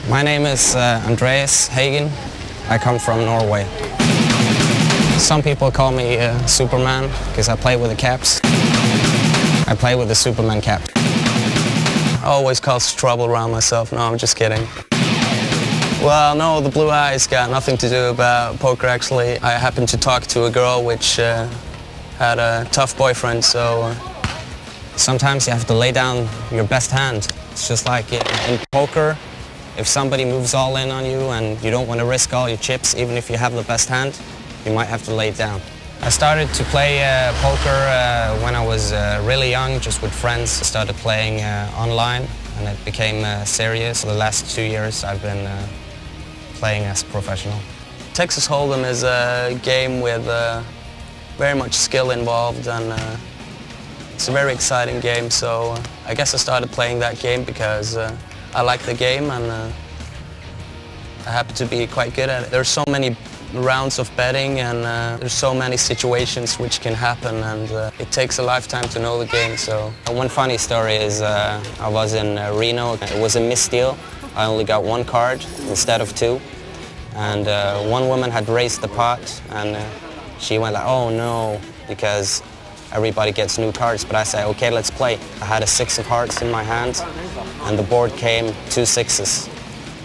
My name is Andreas Hagen. I come from Norway. Some people call me Superman because I play with the caps. I play with the Superman cap. I always cause trouble around myself. No, I'm just kidding. Well, no, the blue eyes got nothing to do about poker, actually. I happened to talk to a girl which had a tough boyfriend, so sometimes you have to lay down your best hand. It's just like in poker, if somebody moves all in on you and you don't want to risk all your chips, even if you have the best hand, you might have to lay it down. I started to play poker when I was really young, just with friends. I started playing online and it became serious. For the last 2 years I've been playing as a professional. Texas Hold'em is a game with very much skill involved, and it's a very exciting game, so I guess I started playing that game because I like the game, and I happen to be quite good at it. There's so many rounds of betting, and there's so many situations which can happen, and it takes a lifetime to know the game. So one funny story is I was in Reno. It was a misdeal. I only got one card instead of two, and one woman had raised the pot, and she went like, "Oh no," because everybody gets new cards. But I said, "Okay, let's play." I had a 6 of hearts in my hand, and the board came 2 6s.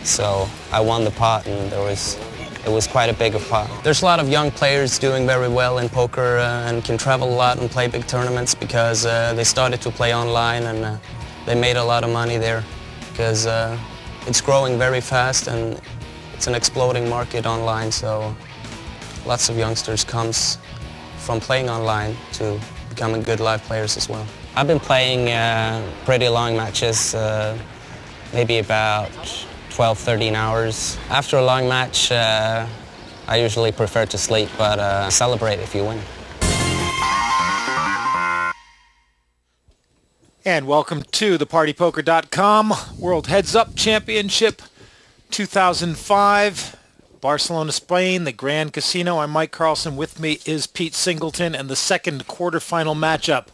So I won the pot, and it was quite a big pot. There's a lot of young players doing very well in poker and can travel a lot and play big tournaments because they started to play online, and they made a lot of money there because it's growing very fast and it's an exploding market online. So lots of youngsters comes from playing online to becoming good live players as well. I've been playing pretty long matches, maybe about 12, 13 hours. After a long match, I usually prefer to sleep, but celebrate if you win. And welcome to the PartyPoker.com World Heads Up Championship 2005. Barcelona, Spain, the Grand Casino. I'm Mike Carlson. With me is Pete Singleton, and the second quarterfinal matchup.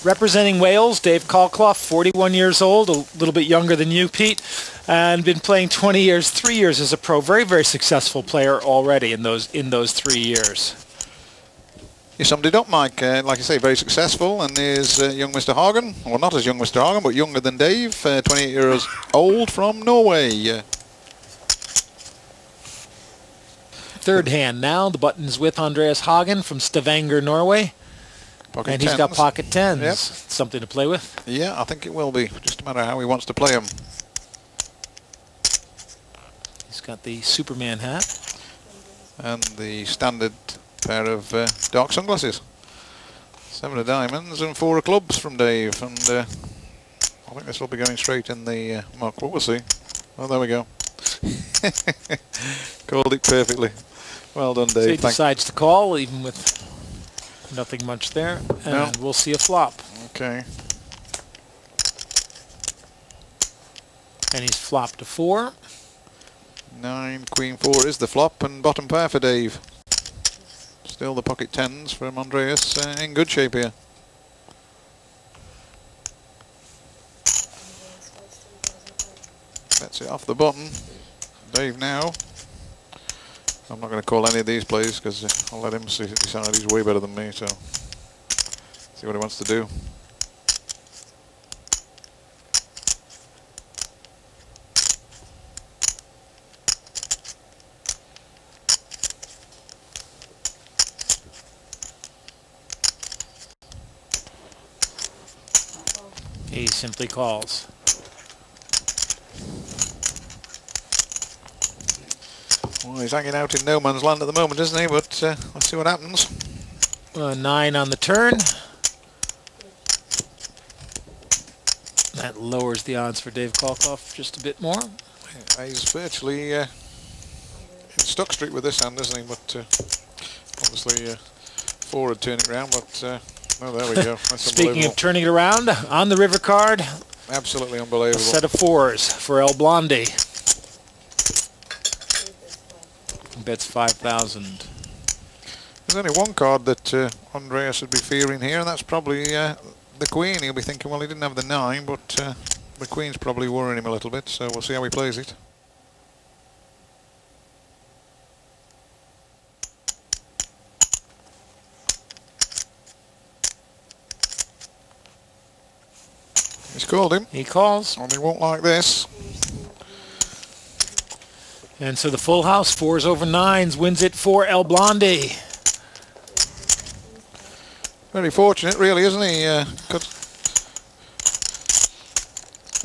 Representing Wales, Dave Colclough, 41 years old, a little bit younger than you, Pete, and been playing 20 years, 3 years as a pro. Very, very successful player already in those 3 years. You summed it up, Mike. Like I say, very successful. And there's young Mr. Hagen. Well, not as young Mr. Hagen, but younger than Dave. 28 years old from Norway. Third hand now. The button's with Andreas Hagen from Stavanger, Norway. Pocket and he's tens. got pocket tens. Yep. Something to play with. Yeah, I think it will be. Just a matter of how he wants to play them. He's got the Superman hat. And the standard pair of dark sunglasses. 7 of diamonds and 4 of clubs from Dave. And I think this will be going straight in the mark. We'll see. Oh, there we go. Called it perfectly. Well done, Dave. So he decides to call, even with nothing much there. And no. We'll see a flop. Okay. And he's flopped to 4. 9, Queen 4 is the flop, and bottom pair for Dave. Still the pocket tens from Andreas in good shape here. That's it off the button. Dave now. I'm not going to call any of these plays because I'll let him decide. He's way better than me, so see what he wants to do. He simply calls. Well, he's hanging out in no man's land at the moment, isn't he? But let's see what happens. 9 on the turn. That lowers the odds for Dave Colclough just a bit more. Yeah, he's virtually in Stuck Street with this hand, isn't he? But obviously 4 would turn it around, but oh, there we go. That's Speaking of turning it around, on the river card, absolutely unbelievable. a set of 4s for El Blondie. Bets 5,000. There's only one card that Andreas would be fearing here, and that's probably the Queen. He'll be thinking, well, he didn't have the 9, but The queen's probably worrying him a little bit, so we'll see how he plays it. He's called him. He calls. And he won't like this. And so the full house, 4s over 9s, wins it for El Blonde. Very fortunate, really, isn't he?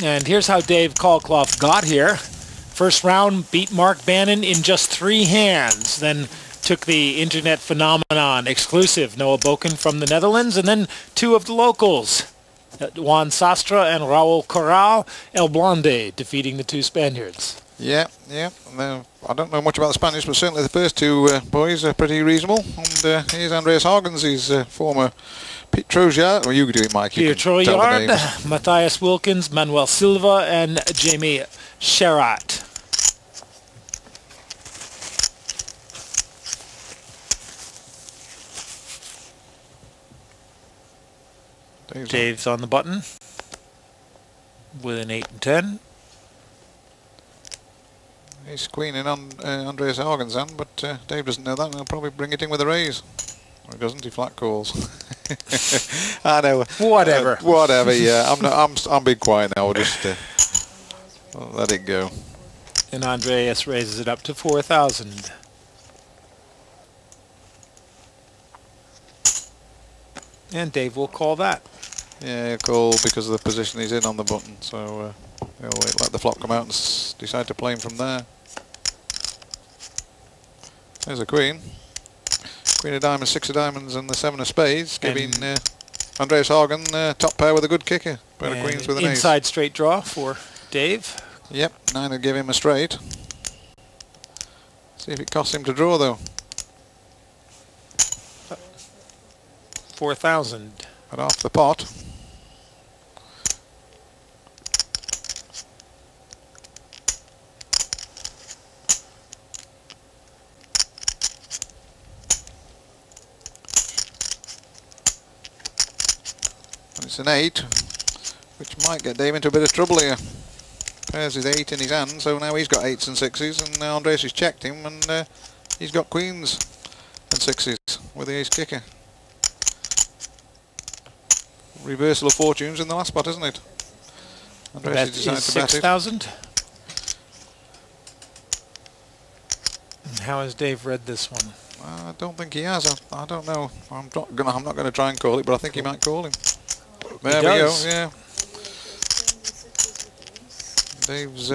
And here's how Dave Calclough got here. First round, beat Mark Bannon in just 3 hands. Then took the internet phenomenon exclusive Noah Boken from the Netherlands, and then 2 of the locals, Juan Sastre and Raul Corral. El Blonde defeating the 2 Spaniards. Yeah. I don't know much about the Spanish, but certainly the first 2 boys are pretty reasonable. And here's Andreas Hagens, his former Pete Trojard. Well, you do it, Mike. Peter Trojard, Matthias Wilkins, Manuel Silva, and Jamie Sherratt. Dave's on the button with an 8 and 10. He's queening on Andreas Hagens' hand, but Dave doesn't know that, and he'll probably bring it in with a raise. Or he doesn't, he flat calls. I know. Whatever. Whatever, yeah. I'm being quiet now, we'll just let it go. And Andreas raises it up to 4,000. And Dave will call that. Yeah, he'll call because of the position he's in on the button, so he'll let the flop come out and decide to play him from there. There's a queen. Queen of diamonds, 6 of diamonds, and the 7 of spades, giving Andreas Hagen top pair with a good kicker. Pair of queens with an ace. Inside straight draw for Dave. Yep, 9 would give him a straight. See if it costs him to draw, though. 4,000. But off the pot. It's an 8, which might get Dave into a bit of trouble here. Pairs his 8 in his hand, so now he's got 8s and 6s, and Andreas has checked him, and he's got queens and 6s with the ace kicker. Reversal of fortunes in the last spot, isn't it? Andreas decided to bet 6,000. And how has Dave read this one? I don't think he has. I don't know. I'm not going to try and call it, but I think he might call him. There we go, yeah. Dave's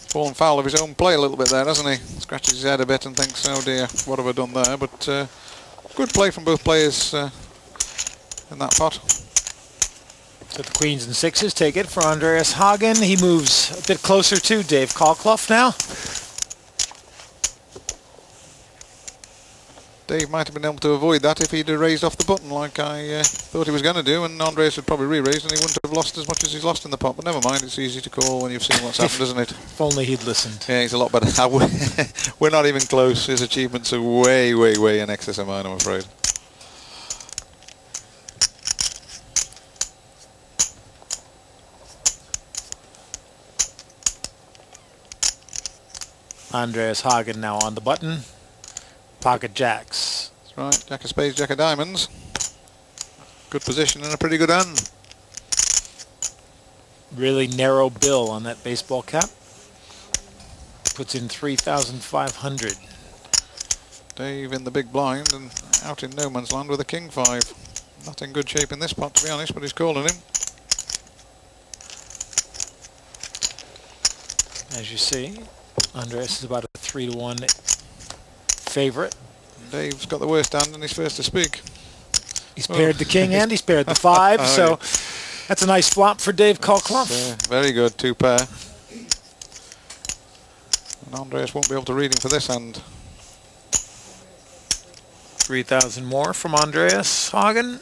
fallen foul of his own play a little bit there, hasn't he? Scratches his head a bit and thinks, oh dear, what have I done there? But good play from both players in that pot. So the queens and 6s take it for Andreas Hagen. He moves a bit closer to Dave Calclough now. Dave might have been able to avoid that if he'd raised off the button like I thought he was going to do, and Andreas would probably re-raised and he wouldn't have lost as much as he's lost in the pot. But never mind, it's easy to call when you've seen what's happened, isn't it? If only he'd listened. Yeah, he's a lot better. We're not even close. His achievements are way, way, way in excess of mine, I'm afraid. Andreas Hagen now on the button. Pocket jacks. That's right, jack of spades, jack of diamonds. Good position and a pretty good hand. Really narrow bill on that baseball cap. Puts in 3,500. Dave in the big blind and out in no man's land with a king 5. Not in good shape in this pot, to be honest, but he's calling him. As you see, Andreas is about a 3-to-1 favorite. Dave's got the worst hand and he's first to speak. He's paired the king and he's paired the 5, so that's a nice flop for Dave Calclough. Very good, 2 pair. And Andreas won't be able to read him for this hand. 3,000 more from Andreas Hagen.